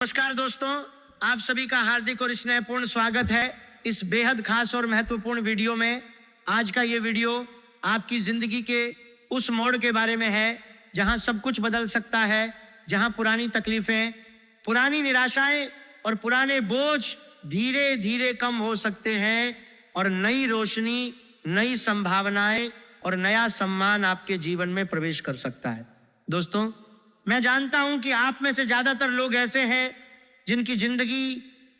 नमस्कार दोस्तों, आप सभी का हार्दिक और स्नेहपूर्ण स्वागत है इस बेहद खास और महत्वपूर्ण वीडियो में। आज का ये वीडियो आपकी जिंदगी के उस मोड़ के बारे में है जहां सब कुछ बदल सकता है, जहां पुरानी तकलीफें, पुरानी निराशाएं और पुराने बोझ धीरे धीरे कम हो सकते हैं और नई रोशनी, नई संभावनाएं और नया सम्मान आपके जीवन में प्रवेश कर सकता है। दोस्तों, मैं जानता हूं कि आप में से ज्यादातर लोग ऐसे हैं जिनकी जिंदगी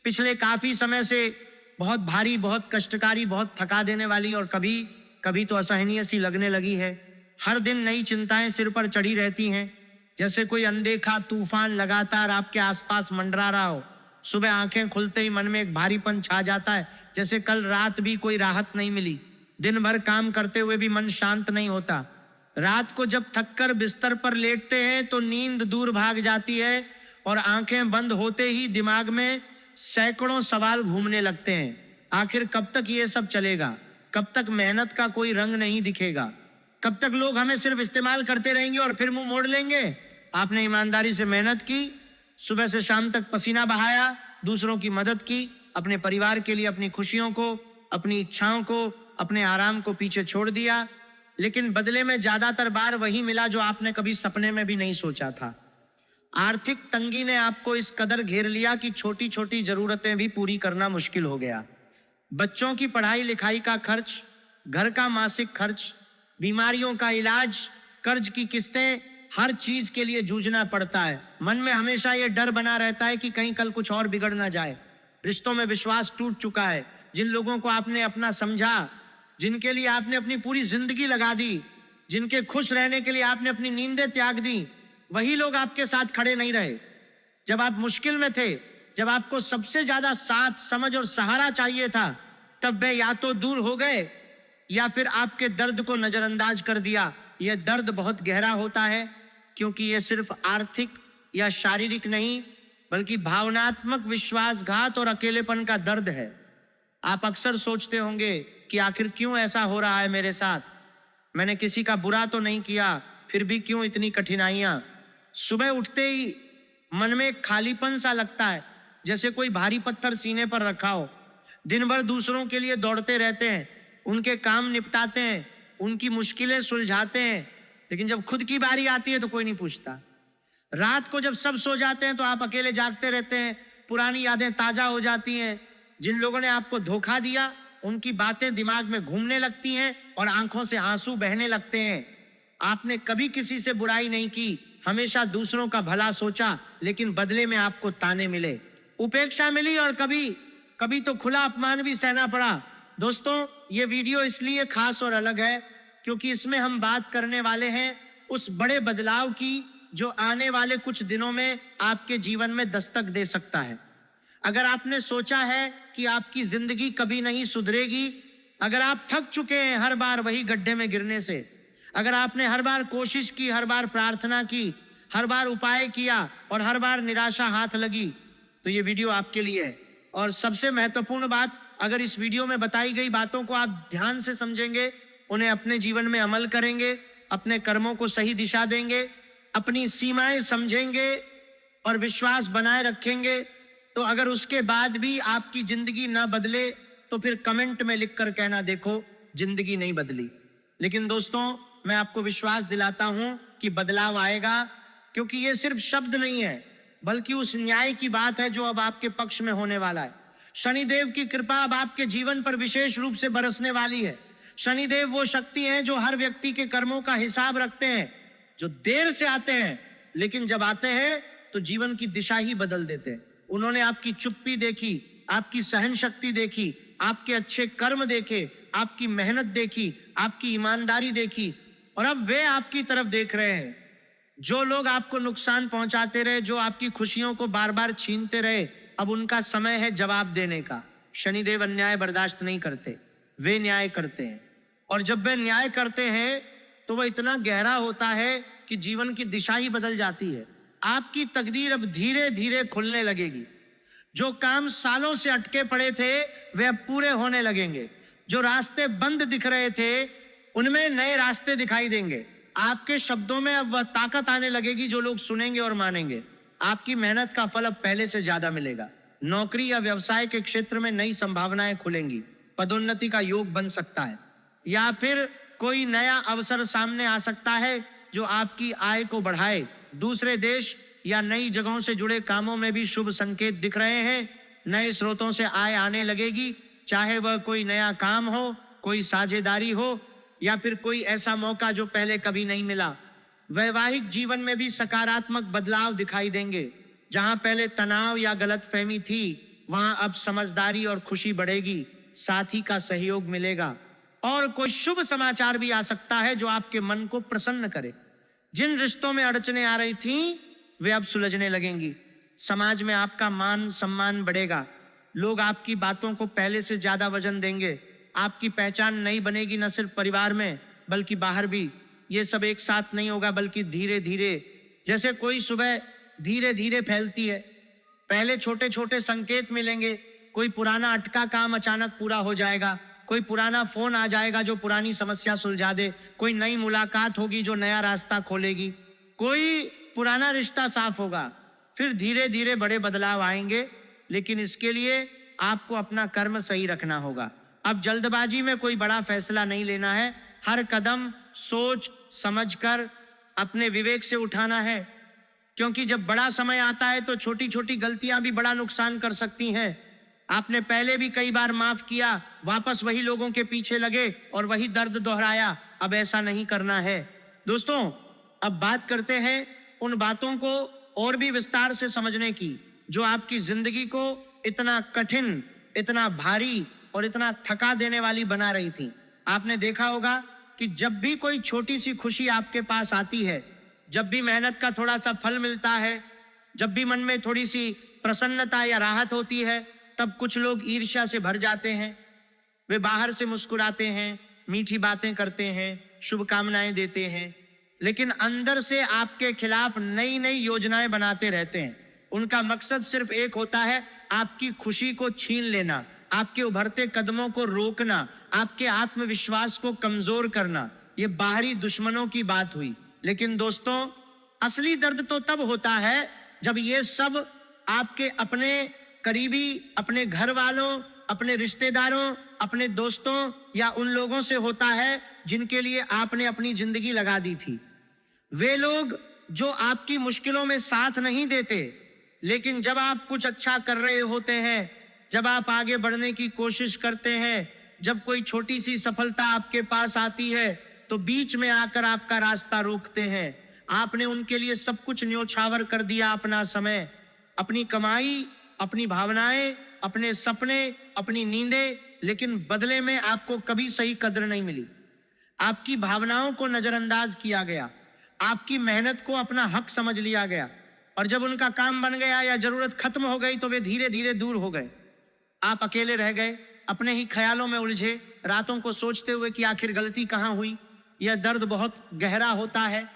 पिछले काफी समय से बहुत भारी, बहुत कष्टकारी, बहुत थका देने वाली और कभी कभी तो असहनीय सी लगने लगी है। हर दिन नई चिंताएं सिर पर चढ़ी रहती हैं, जैसे कोई अनदेखा तूफान लगातार आपके आसपास मंडरा रहा हो। सुबह आंखें खुलते ही मन में एक भारीपन छा जाता है, जैसे कल रात भी कोई राहत नहीं मिली। दिन भर काम करते हुए भी मन शांत नहीं होता। रात को जब थककर बिस्तर पर लेटते हैं तो नींद दूर भाग जाती है और आंखें बंद होते ही दिमाग में सैकड़ों सवाल घूमने लगते हैं। आखिर कब तक ये सब चलेगा? कब तक मेहनत का कोई रंग नहीं दिखेगा? कब तक लोग हमें सिर्फ इस्तेमाल करते रहेंगे और फिर मुंह मोड़ लेंगे? आपने ईमानदारी से मेहनत की, सुबह से शाम तक पसीना बहाया, दूसरों की मदद की, अपने परिवार के लिए अपनी खुशियों को, अपनी इच्छाओं को, अपने आराम को पीछे छोड़ दिया, लेकिन बदले में ज्यादातर बार वही मिला जो आपने कभी सपने में भी नहीं सोचा था। आर्थिक तंगी ने आपको इस कदर घेर लिया कि छोटी छोटी जरूरतें भी पूरी करना मुश्किल हो गया। बच्चों की पढ़ाई लिखाई का खर्च, घर का मासिक खर्च, बीमारियों का इलाज, कर्ज की किस्तें, हर चीज के लिए जूझना पड़ता है। मन में हमेशा यह डर बना रहता है कि कहीं कल कुछ और बिगड़ ना जाए। रिश्तों में विश्वास टूट चुका है। जिन लोगों को आपने अपना समझा, जिनके लिए आपने अपनी पूरी जिंदगी लगा दी, जिनके खुश रहने के लिए आपने अपनी नींदें त्याग दी, वही लोग आपके साथ खड़े नहीं रहे। जब आप मुश्किल में थे, जब आपको सबसे ज्यादा साथ, समझ और सहारा चाहिए था, तब वे या तो दूर हो गए या फिर आपके दर्द को नजरअंदाज कर दिया। यह दर्द बहुत गहरा होता है, क्योंकि यह सिर्फ आर्थिक या शारीरिक नहीं, बल्कि भावनात्मक विश्वासघात और अकेलेपन का दर्द है। आप अक्सर सोचते होंगे कि आखिर क्यों ऐसा हो रहा है मेरे साथ? मैंने किसी का बुरा तो नहीं किया, फिर भी क्यों इतनी कठिनाइयां? सुबह उठते ही मन में एक खालीपन सा लगता है, जैसे कोई भारी पत्थर सीने पर रखा हो। दिन भर दूसरों के लिए दौड़ते रहते हैं, उनके काम निपटाते हैं, उनकी मुश्किलें सुलझाते हैं, लेकिन जब खुद की बारी आती है तो कोई नहीं पूछता। रात को जब सब सो जाते हैं तो आप अकेले जागते रहते हैं। पुरानी यादें ताजा हो जाती हैं। जिन लोगों ने आपको धोखा दिया, उनकी बातें दिमाग में घूमने लगती हैं और आंखों से आंसू बहने लगते हैं। आपने कभी किसी से बुराई नहीं की, हमेशा दूसरों का भला सोचा, लेकिन बदले में आपको ताने मिले, उपेक्षा मिली और कभी कभी तो खुला अपमान भी सहना पड़ा। दोस्तों, ये वीडियो इसलिए खास और अलग है क्योंकि इसमें हम बात करने वाले हैं उस बड़े बदलाव की जो आने वाले कुछ दिनों में आपके जीवन में दस्तक दे सकता है। अगर आपने सोचा है कि आपकी जिंदगी कभी नहीं सुधरेगी, अगर आप थक चुके हैं हर बार वही गड्ढे में गिरने से, अगर आपने हर बार कोशिश की, हर बार प्रार्थना की, हर बार उपाय किया और हर बार निराशा हाथ लगी, तो ये वीडियो आपके लिए है। और सबसे महत्वपूर्ण बात, अगर इस वीडियो में बताई गई बातों को आप ध्यान से समझेंगे, उन्हें अपने जीवन में अमल करेंगे, अपने कर्मों को सही दिशा देंगे, अपनी सीमाएं समझेंगे और विश्वास बनाए रखेंगे, तो अगर उसके बाद भी आपकी जिंदगी ना बदले तो फिर कमेंट में लिखकर कहना, देखो जिंदगी नहीं बदली। लेकिन दोस्तों, मैं आपको विश्वास दिलाता हूं कि बदलाव आएगा, क्योंकि ये सिर्फ शब्द नहीं है, बल्कि उस न्याय की बात है जो अब आपके पक्ष में होने वाला है। शनिदेव की कृपा अब आपके जीवन पर विशेष रूप से बरसने वाली है। शनिदेव वो शक्ति है जो हर व्यक्ति के कर्मों का हिसाब रखते हैं, जो देर से आते हैं, लेकिन जब आते हैं तो जीवन की दिशा ही बदल देते हैं। उन्होंने आपकी चुप्पी देखी, आपकी सहन शक्ति देखी, आपके अच्छे कर्म देखे, आपकी मेहनत देखी, आपकी ईमानदारी देखी, और अब वे आपकी तरफ देख रहे हैं। जो लोग आपको नुकसान पहुंचाते रहे, जो आपकी खुशियों को बार बार छीनते रहे, अब उनका समय है जवाब देने का। शनिदेव अन्याय बर्दाश्त नहीं करते, वे न्याय करते हैं। और जब वे न्याय करते हैं तो वह इतना गहरा होता है कि जीवन की दिशा ही बदल जाती है। आपकी तकदीर अब धीरे धीरे खुलने लगेगी। जो काम सालों से अटके पड़े थे वे अब पूरे होने लगेंगे। जो रास्ते बंद दिख रहे थे उनमें नए रास्ते दिखाई देंगे। आपके शब्दों में अब वह ताकत आने लगेगी जो लोग सुनेंगे और मानेंगे। आपकी मेहनत का फल अब पहले से ज्यादा मिलेगा। नौकरी या व्यवसाय के क्षेत्र में नई संभावनाएं खुलेंगी, पदोन्नति का योग बन सकता है, या फिर कोई नया अवसर सामने आ सकता है जो आपकी आय को बढ़ाए। दूसरे देश या नई जगहों से जुड़े कामों में भी शुभ संकेत दिख रहे हैं। नए स्रोतों से आय आने लगेगी, चाहे वह कोई नया काम हो, कोई साझेदारी हो, या फिर कोई ऐसा मौका जो पहले कभी नहीं मिला। वैवाहिक जीवन में भी सकारात्मक बदलाव दिखाई देंगे। जहां पहले तनाव या गलतफहमी थी, वहां अब समझदारी और खुशी बढ़ेगी, साथी का सहयोग मिलेगा और कोई शुभ समाचार भी आ सकता है जो आपके मन को प्रसन्न करे। जिन रिश्तों में अड़चने आ रही थीं, वे अब सुलझने लगेंगी। समाज में आपका मान सम्मान बढ़ेगा। लोग आपकी बातों को पहले से ज्यादा वजन देंगे। आपकी पहचान नई बनेगी, न सिर्फ परिवार में बल्कि बाहर भी। ये सब एक साथ नहीं होगा, बल्कि धीरे धीरे, जैसे कोई सुबह धीरे धीरे फैलती है। पहले छोटे छोटे संकेत मिलेंगे। कोई पुराना अटका काम अचानक पूरा हो जाएगा, कोई पुराना फोन आ जाएगा जो पुरानी समस्या सुलझा दे, कोई नई मुलाकात होगी जो नया रास्ता खोलेगी, कोई पुराना रिश्ता साफ होगा। फिर धीरे धीरे बड़े बदलाव आएंगे, लेकिन इसके लिए आपको अपना कर्म सही रखना होगा। अब जल्दबाजी में कोई बड़ा फैसला नहीं लेना है। हर कदम सोच समझकर अपने विवेक से उठाना है, क्योंकि जब बड़ा समय आता है तो छोटी छोटी गलतियां भी बड़ा नुकसान कर सकती हैं। आपने पहले भी कई बार माफ किया, वापस वही लोगों के पीछे लगे और वही दर्द दोहराया। अब ऐसा नहीं करना है। दोस्तों, अब बात करते हैं उन बातों को और भी विस्तार से समझने की जो आपकी जिंदगी को इतना कठिन, इतना भारी और इतना थका देने वाली बना रही थी। आपने देखा होगा कि जब भी कोई छोटी सी खुशी आपके पास आती है, जब भी मेहनत का थोड़ा सा फल मिलता है, जब भी मन में थोड़ी सी प्रसन्नता या राहत होती है, तब कुछ लोग ईर्ष्या से भर जाते हैं। वे बाहर से मुस्कुराते हैं, मीठी बातें करते हैं, शुभकामनाएं देते हैं, लेकिन अंदर से आपके खिलाफ नई नई योजनाएं बनाते रहते हैं। उनका मकसद सिर्फ एक होता है, आपकी खुशी को छीन लेना, आपके उभरते कदमों को रोकना, आपके आत्मविश्वास को कमजोर करना। ये बाहरी दुश्मनों की बात हुई। लेकिन दोस्तों, असली दर्द तो तब होता है जब ये सब आपके अपने करीबी, अपने घर वालों, अपने रिश्तेदारों, अपने दोस्तों या उन लोगों से होता है जिनके लिए आपने अपनी जिंदगी लगा दी थी। वे लोग जो आपकी मुश्किलों में साथ नहीं देते, लेकिन जब आप कुछ अच्छा कर रहे होते हैं, जब आप आगे बढ़ने की कोशिश करते हैं, जब कोई छोटी सी सफलता आपके पास आती है, तो बीच में आकर आपका रास्ता रोकते हैं। आपने उनके लिए सब कुछ न्योछावर कर दिया, अपना समय, अपनी कमाई, अपनी भावनाएं, अपने सपने, अपनी नींदें, लेकिन बदले में आपको कभी सही कद्र नहीं मिली। आपकी भावनाओं को नजरअंदाज किया गया, आपकी मेहनत को अपना हक समझ लिया गया, और जब उनका काम बन गया या जरूरत खत्म हो गई तो वे धीरे धीरे दूर हो गए। आप अकेले रह गए, अपने ही ख्यालों में उलझे, रातों को सोचते हुए कि आखिर गलती कहाँ हुई। यह दर्द बहुत गहरा होता है,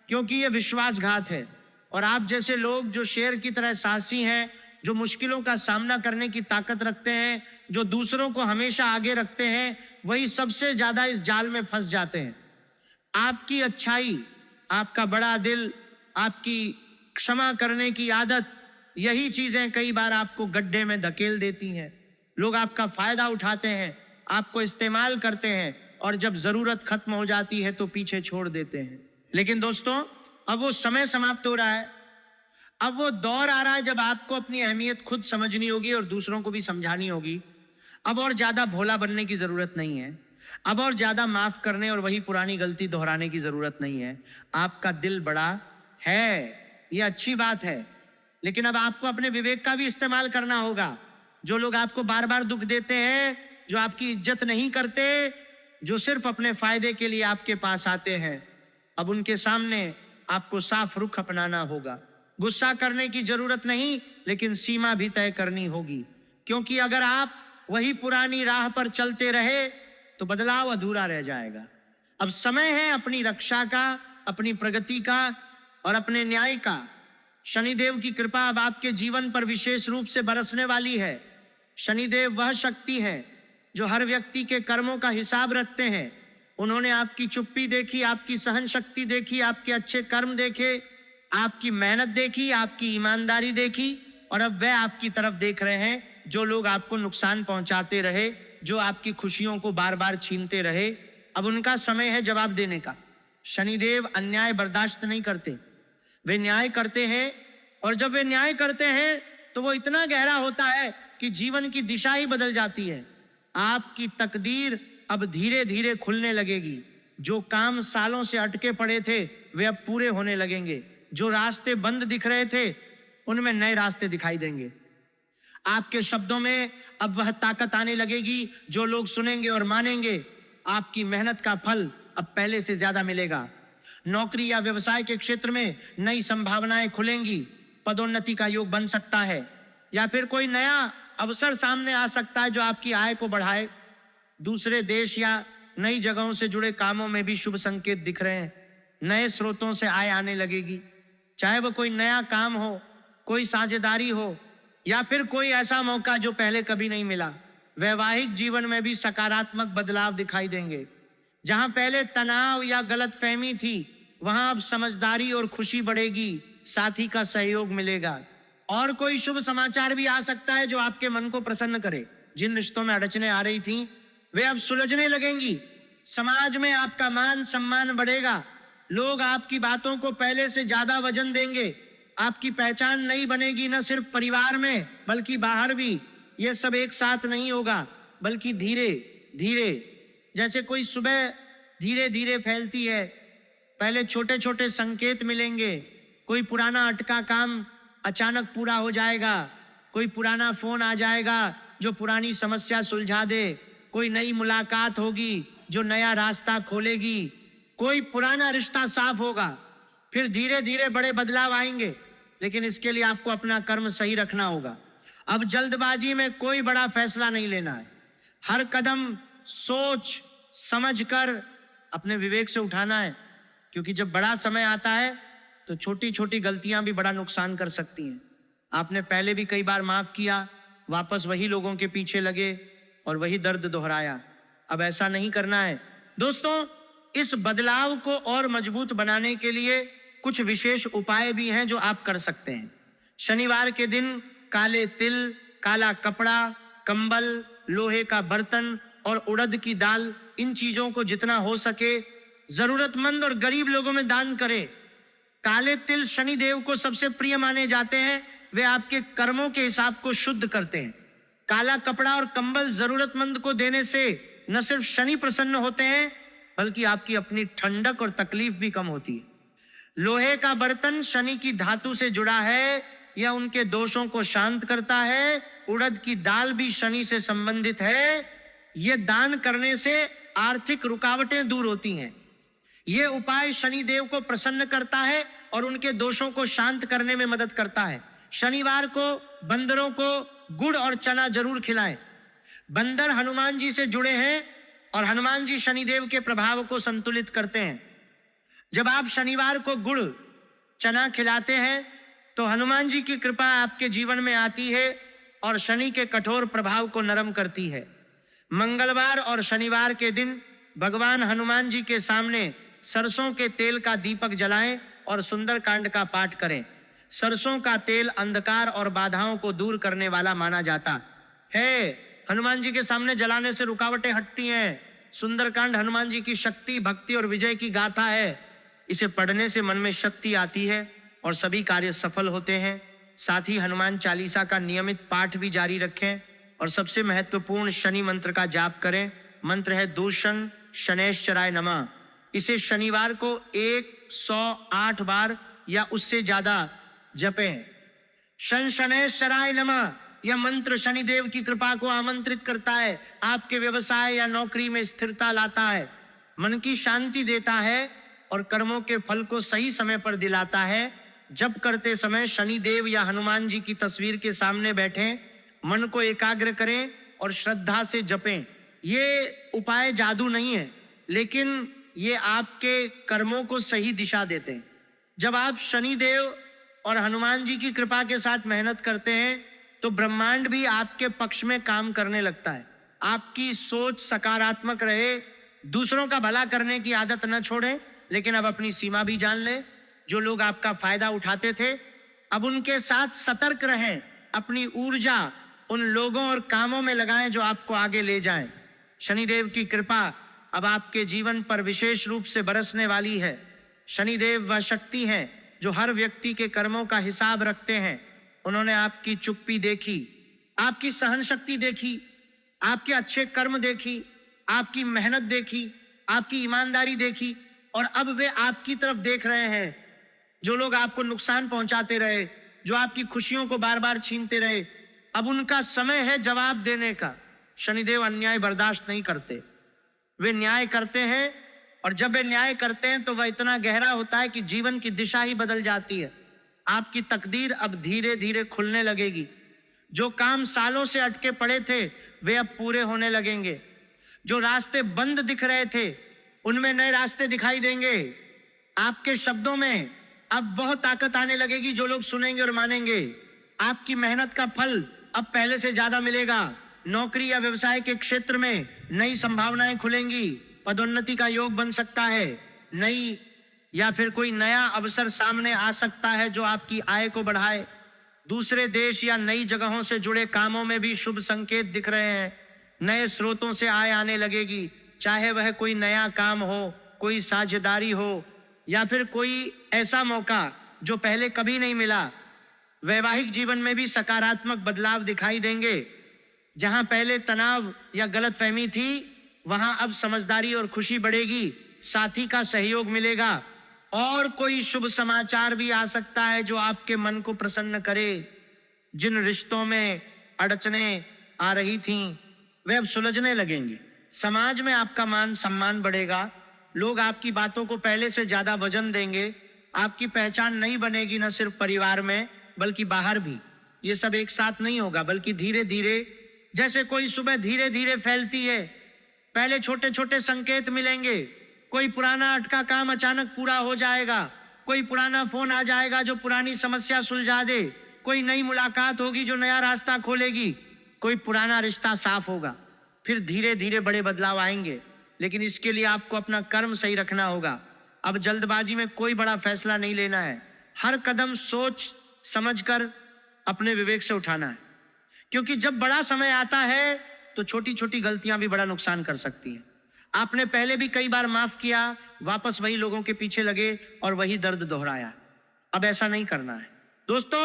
क्योंकि यह विश्वासघात है। और आप जैसे लोग जो शेर की तरह साहसी हैं, जो मुश्किलों का सामना करने की ताकत रखते हैं, जो दूसरों को हमेशा आगे रखते हैं, वही सबसे ज्यादा इस जाल में फंस जाते हैं। आपकी अच्छाई, आपका बड़ा दिल, आपकी क्षमा करने की आदत, यही चीजें कई बार आपको गड्ढे में धकेल देती हैं। लोग आपका फायदा उठाते हैं, आपको इस्तेमाल करते हैं, और जब जरूरत खत्म हो जाती है तो पीछे छोड़ देते हैं। लेकिन दोस्तों, अब वो समय समाप्त हो रहा है। अब वो दौर आ रहा है जब आपको अपनी अहमियत खुद समझनी होगी और दूसरों को भी समझानी होगी। अब और ज्यादा भोला बनने की जरूरत नहीं है। अब और ज्यादा माफ करने और वही पुरानी गलती दोहराने की जरूरत नहीं है। आपका दिल बड़ा है, ये अच्छी बात है, लेकिन अब आपको अपने विवेक का भी इस्तेमाल करना होगा। जो लोग आपको बार बार दुख देते हैं, जो आपकी इज्जत नहीं करते, जो सिर्फ अपने फायदे के लिए आपके पास आते हैं, अब उनके सामने आपको साफ रुख अपनाना होगा। गुस्सा करने की जरूरत नहीं, लेकिन सीमा भी तय करनी होगी, क्योंकि अगर आप वही पुरानी राह पर चलते रहे तो बदलाव अधूरा रह जाएगा। अब समय है अपनी रक्षा का, अपनी प्रगति का और अपने न्याय का। शनिदेव की कृपा अब आपके जीवन पर विशेष रूप से बरसने वाली है। शनिदेव वह शक्ति है जो हर व्यक्ति के कर्मों का हिसाब रखते हैं। उन्होंने आपकी चुप्पी देखी, आपकी सहन शक्ति देखी, आपके अच्छे कर्म देखे, आपकी मेहनत देखी, आपकी ईमानदारी देखी, और अब वह आपकी तरफ देख रहे हैं जो लोग आपको नुकसान पहुंचाते रहे, जो आपकी खुशियों को बार बार छीनते रहे। अब उनका समय है जवाब देने का। शनिदेव अन्याय बर्दाश्त नहीं करते, वे न्याय करते हैं, और जब वे न्याय करते हैं तो वो इतना गहरा होता है कि जीवन की दिशा ही बदल जाती है। आपकी तकदीर अब धीरे धीरे खुलने लगेगी। जो काम सालों से अटके पड़े थे वे अब पूरे होने लगेंगे। जो रास्ते बंद दिख रहे थे उनमें नए रास्ते दिखाई देंगे। आपके शब्दों में अब वह ताकत आने लगेगी जो लोग सुनेंगे और मानेंगे। आपकी मेहनत का फल अब पहले से ज्यादा मिलेगा। नौकरी या व्यवसाय के क्षेत्र में नई संभावनाएं खुलेंगी। पदोन्नति का योग बन सकता है, या फिर कोई नया अवसर सामने आ सकता है जो आपकी आय को बढ़ाए। दूसरे देश या नई जगहों से जुड़े कामों में भी शुभ संकेत दिख रहे हैं। नए स्रोतों से आय आने लगेगी, चाहे वो कोई नया काम हो, कोई साझेदारी हो, या फिर कोई ऐसा मौका जो पहले कभी नहीं मिला। वैवाहिक जीवन में भी सकारात्मक बदलाव दिखाई देंगे। जहां पहले तनाव या गलतफहमी थी वहां अब समझदारी और खुशी बढ़ेगी, साथी का सहयोग मिलेगा। और कोई शुभ समाचार भी आ सकता है जो आपके मन को प्रसन्न करे। जिन रिश्तों में अड़चने आ रही थी वे अब सुलझने लगेंगी। समाज में आपका मान सम्मान बढ़ेगा। लोग आपकी बातों को पहले से ज्यादा वजन देंगे। आपकी पहचान नई बनेगी, न सिर्फ परिवार में बल्कि बाहर भी। यह सब एक साथ नहीं होगा बल्कि धीरे धीरे, जैसे कोई सुबह धीरे धीरे फैलती है। पहले छोटे छोटे संकेत मिलेंगे। कोई पुराना अटका काम अचानक पूरा हो जाएगा। कोई पुराना फोन आ जाएगा जो पुरानी समस्या सुलझा दे। कोई नई मुलाकात होगी जो नया रास्ता खोलेगी। कोई पुराना रिश्ता साफ होगा। फिर धीरे धीरे बड़े बदलाव आएंगे, लेकिन इसके लिए आपको अपना कर्म सही रखना होगा। अब जल्दबाजी में कोई बड़ा फैसला नहीं लेना है। हर कदम सोच समझकर अपने विवेक से उठाना है, क्योंकि जब बड़ा समय आता है तो छोटी छोटी गलतियां भी बड़ा नुकसान कर सकती हैं। आपने पहले भी कई बार माफ किया, वापस वही लोगों के पीछे लगे और वही दर्द दोहराया। अब ऐसा नहीं करना है। दोस्तों, इस बदलाव को और मजबूत बनाने के लिए कुछ विशेष उपाय भी हैं जो आप कर सकते हैं। शनिवार के दिन काले तिल, काला कपड़ा, कंबल, लोहे का बर्तन और उड़द की दाल, इन चीजों को जितना हो सके जरूरतमंद और गरीब लोगों में दान करें। काले तिल शनिदेव को सबसे प्रिय माने जाते हैं। वे आपके कर्मों के हिसाब को शुद्ध करते हैं। काला कपड़ा और कंबल जरूरतमंद को देने से न सिर्फ शनि प्रसन्न होते हैं बल्कि आपकी अपनी ठंडक और तकलीफ भी कम होती है। लोहे का बर्तन शनि की धातु से जुड़ा है, यह उनके दोषों को शांत करता है। उड़द की दाल भी शनि से संबंधित है। यह दान करने से आर्थिक रुकावटें दूर होती हैं। यह उपाय शनि देव को प्रसन्न करता है और उनके दोषों को शांत करने में मदद करता है। शनिवार को बंदरों को गुड़ और चना जरूर खिलाएं। बंदर हनुमान जी से जुड़े हैं और हनुमान जी शनिदेव के प्रभाव को संतुलित करते हैं। जब आप शनिवार को गुड़ चना खिलाते हैं तो हनुमान जी की कृपा आपके जीवन में आती है और शनि के कठोर प्रभाव को नरम करती है। मंगलवार और शनिवार के दिन भगवान हनुमान जी के सामने सरसों के तेल का दीपक जलाएं और सुंदरकांड का पाठ करें। सरसों का तेल अंधकार और बाधाओं को दूर करने वाला माना जाता है। हनुमान जी के सामने जलाने से रुकावटें हटती हैं। सुंदरकांड हनुमान जी की शक्ति, भक्ति और विजय की गाथा है। इसे पढ़ने से मन में शक्ति आती है और सभी कार्य सफल होते हैं। साथ ही हनुमान चालीसा का नियमित पाठ भी जारी रखें और सबसे महत्वपूर्ण शनि मंत्र का जाप करें। मंत्र है दूषण शनैश्चराय नमः। इसे शनिवार को 108 बार या उससे ज्यादा जपें। शन शनैश्चराय नमः यह मंत्र शनिदेव की कृपा को आमंत्रित करता है, आपके व्यवसाय या नौकरी में स्थिरता लाता है, मन की शांति देता है और कर्मों के फल को सही समय पर दिलाता है। जप करते समय शनिदेव या हनुमान जी की तस्वीर के सामने बैठें, मन को एकाग्र करें और श्रद्धा से जपें। ये उपाय जादू नहीं है, लेकिन ये आपके कर्मों को सही दिशा देते हैं। जब आप शनिदेव और हनुमान जी की कृपा के साथ मेहनत करते हैं तो ब्रह्मांड भी आपके पक्ष में काम करने लगता है। आपकी सोच सकारात्मक रहे, दूसरों का भला करने की आदत न छोड़ें, लेकिन अब अपनी सीमा भी जान लें। जो लोग आपका फायदा उठाते थे, अब उनके साथ सतर्क रहें। अपनी ऊर्जा उन लोगों और कामों में लगाएं जो आपको आगे ले जाएं। शनिदेव की कृपा अब आपके जीवन पर विशेष रूप से बरसने वाली है। शनिदेव वह शक्ति है जो हर व्यक्ति के कर्मों का हिसाब रखते हैं। उन्होंने आपकी चुप्पी देखी, आपकी सहन शक्ति देखी, आपके अच्छे कर्म देखी, आपकी मेहनत देखी, आपकी ईमानदारी देखी, और अब वे आपकी तरफ देख रहे हैं। जो लोग आपको नुकसान पहुंचाते रहे, जो आपकी खुशियों को बार बार छीनते रहे, अब उनका समय है जवाब देने का। शनिदेव अन्याय बर्दाश्त नहीं करते, वे न्याय करते हैं, और जब वे न्याय करते हैं तो वह इतना गहरा होता है कि जीवन की दिशा ही बदल जाती है। आपकी तकदीर अब धीरे धीरे खुलने लगेगी। जो काम सालों से अटके पड़े थे वे अब पूरे होने लगेंगे। जो रास्ते बंद दिख रहे थे उनमें नए रास्ते दिखाई देंगे। आपके शब्दों में अब बहुत ताकत आने लगेगी। जो लोग सुनेंगे और मानेंगे, आपकी मेहनत का फल अब पहले से ज्यादा मिलेगा। नौकरी या व्यवसाय के क्षेत्र में नई संभावनाएं खुलेंगी। पदोन्नति का योग बन सकता है। नई या फिर कोई नया अवसर सामने आ सकता है जो आपकी आय को बढ़ाए। दूसरे देश या नई जगहों से जुड़े कामों में भी शुभ संकेत दिख रहे हैं। नए स्रोतों से आय आने लगेगी, चाहे वह कोई नया काम हो, कोई साझेदारी हो, या फिर कोई ऐसा मौका जो पहले कभी नहीं मिला। वैवाहिक जीवन में भी सकारात्मक बदलाव दिखाई देंगे। जहां पहले तनाव या गलतफहमी थी, वहां अब समझदारी और खुशी बढ़ेगी। साथी का सहयोग मिलेगा, और कोई शुभ समाचार भी आ सकता है जो आपके मन को प्रसन्न करे। जिन रिश्तों में अड़चने आ रही थीं, वे अब सुलझने लगेंगे। समाज में आपका मान सम्मान बढ़ेगा। लोग आपकी बातों को पहले से ज्यादा वजन देंगे। आपकी पहचान नहीं बनेगी, न सिर्फ परिवार में बल्कि बाहर भी। ये सब एक साथ नहीं होगा, बल्कि धीरे धीरे, जैसे कोई सुबह धीरे धीरे फैलती है। पहले छोटे छोटे संकेत मिलेंगे। कोई पुराना अटका काम अचानक पूरा हो जाएगा। कोई पुराना फोन आ जाएगा जो पुरानी समस्या सुलझा दे। कोई नई मुलाकात होगी जो नया रास्ता खोलेगी। कोई पुराना रिश्ता साफ होगा। फिर धीरे धीरे बड़े बदलाव आएंगे, लेकिन इसके लिए आपको अपना कर्म सही रखना होगा। अब जल्दबाजी में कोई बड़ा फैसला नहीं लेना है। हर कदम सोच समझकर अपने विवेक से उठाना है, क्योंकि जब बड़ा समय आता है तो छोटी छोटी गलतियां भी बड़ा नुकसान कर सकती हैं। आपने पहले भी कई बार माफ किया, वापस वही लोगों के पीछे लगे और वही दर्द दोहराया। अब ऐसा नहीं करना है। दोस्तों,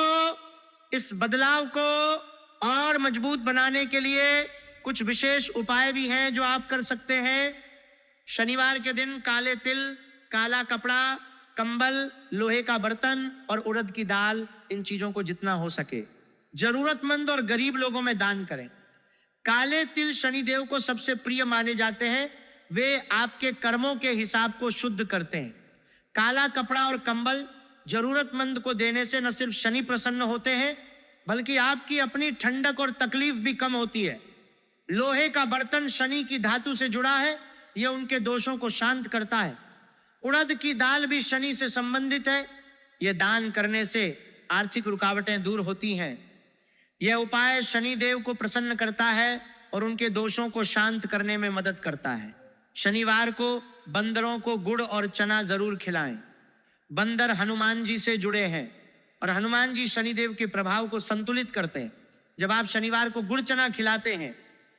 इस बदलाव को और मजबूत बनाने के लिए कुछ विशेष उपाय भी हैं जो आप कर सकते हैं। शनिवार के दिन काले तिल, काला कपड़ा, कंबल, लोहे का बर्तन और उड़द की दाल, इन चीजों को जितना हो सके जरूरतमंद और गरीब लोगों में दान करें। काले तिल शनिदेव को सबसे प्रिय माने जाते हैं। वे आपके कर्मों के हिसाब को शुद्ध करते हैं। काला कपड़ा और कंबल जरूरतमंद को देने से न सिर्फ शनि प्रसन्न होते हैं, बल्कि आपकी अपनी ठंडक और तकलीफ भी कम होती है। लोहे का बर्तन शनि की धातु से जुड़ा है, यह उनके दोषों को शांत करता है। उड़द की दाल भी शनि से संबंधित है। यह दान करने से आर्थिक रुकावटें दूर होती हैं। यह उपाय शनिदेव को प्रसन्न करता है और उनके दोषों को शांत करने में मदद करता है। शनिवार को बंदरों को गुड़ और चना जरूर खिलाएं। बंदर हनुमान जी से जुड़े हैं और हनुमान जी शनिदेव के प्रभाव को संतुलित करते हैं। जब आप शनिवार को गुड़ चना खिलाते हैं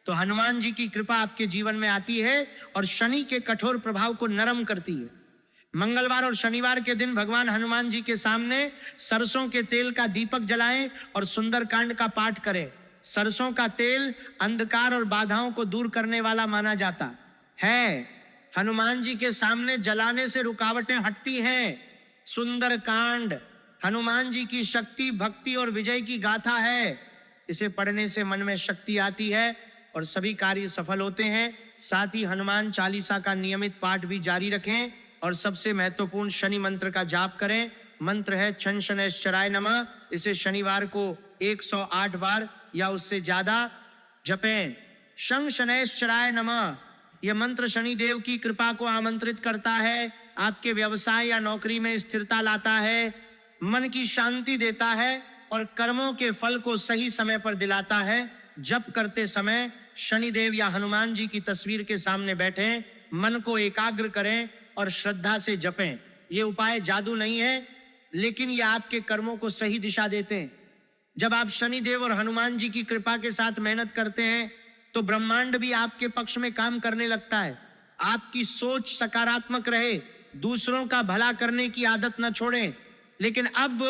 तो हनुमान जी की कृपा आपके जीवन में आती है और शनि के कठोर प्रभाव को नरम करती है। मंगलवार और शनिवार के दिन भगवान हनुमान जी के सामने सरसों के तेल का दीपक जलाएं और सुंदरकांड का पाठ करें। सरसों का तेल अंधकार और बाधाओं को दूर करने वाला माना जाता है। हनुमान जी के सामने जलाने से रुकावटें हटती हैं। सुंदरकांड हनुमान जी की शक्ति, भक्ति और विजय की गाथा है। इसे पढ़ने से मन में शक्ति आती है और सभी कार्य सफल होते हैं। साथ ही हनुमान चालीसा का नियमित पाठ भी जारी रखें और सबसे महत्वपूर्ण शनि मंत्र का जाप करें। मंत्र है छं शनैश्चराय नमः। इसे शनिवार को 108 बार या उससे ज्यादा जपें। शं शनैश्चराय नमः यह मंत्र शनिदेव की कृपा को आमंत्रित करता है, आपके व्यवसाय या नौकरी में स्थिरता लाता है, मन की शांति देता है और कर्मों के फल को सही समय पर दिलाता है। जप करते समय शनिदेव या हनुमान जी की तस्वीर के सामने बैठें, मन को एकाग्र करें और श्रद्धा से जपें। ये उपाय जादू नहीं है, लेकिन ये आपके कर्मों को सही दिशा देते हैं। जब आप शनिदेव और हनुमान जी की कृपा के साथ मेहनत करते हैं तो ब्रह्मांड भी आपके पक्ष में काम करने लगता है। आपकी सोच सकारात्मक रहे, दूसरों का भला करने की आदत न छोड़ें, लेकिन अब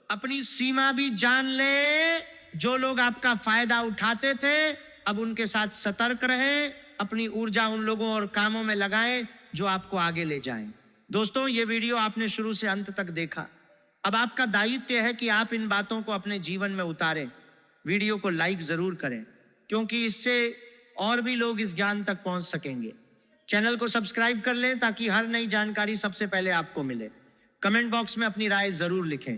अपनी सीमा भी जान ले। जो लोग आपका फायदा उठाते थे, अब उनके साथ सतर्क रहें, अपनी ऊर्जा उन लोगों और कामों में लगाएं जो आपको आगे ले जाएं। दोस्तों, ये वीडियो आपने शुरू से अंत तक देखा। अब आपका दायित्व है कि आप इन बातों को अपने जीवन में उतारें। वीडियो को लाइक जरूर करें, क्योंकि इससे और भी लोग इस ज्ञान तक पहुंच सकेंगे। चैनल को सब्सक्राइब कर लें ताकि हर नई जानकारी सबसे पहले आपको मिले। कमेंट बॉक्स में अपनी राय जरूर लिखें।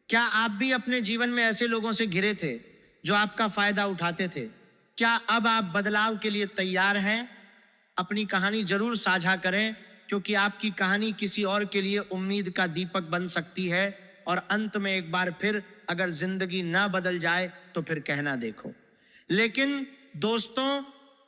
क्या आप भी अपने जीवन में ऐसे लोगों से घिरे थे जो आपका फायदा उठाते थे? क्या अब आप बदलाव के लिए तैयार हैं? अपनी कहानी जरूर साझा करें, क्योंकि आपकी कहानी किसी और के लिए उम्मीद का दीपक बन सकती है। और अंत में एक बार फिर अगर जिंदगी ना बदल जाए तो फिर कहना देखो। लेकिन दोस्तों,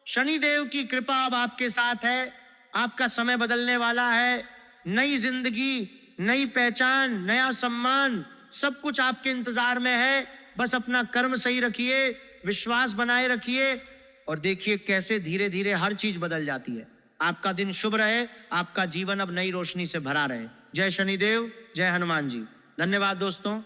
शनिदेव की कृपा अब आपके साथ है। आपका समय बदलने वाला है। नई जिंदगी, नई पहचान, नया सम्मान, सब कुछ आपके इंतजार में है। बस अपना कर्म सही रखिए, विश्वास बनाए रखिए और देखिए कैसे धीरे धीरे हर चीज बदल जाती है। आपका दिन शुभ रहे, आपका जीवन अब नई रोशनी से भरा रहे। जय शनिदेव, जय हनुमान जी। धन्यवाद दोस्तों।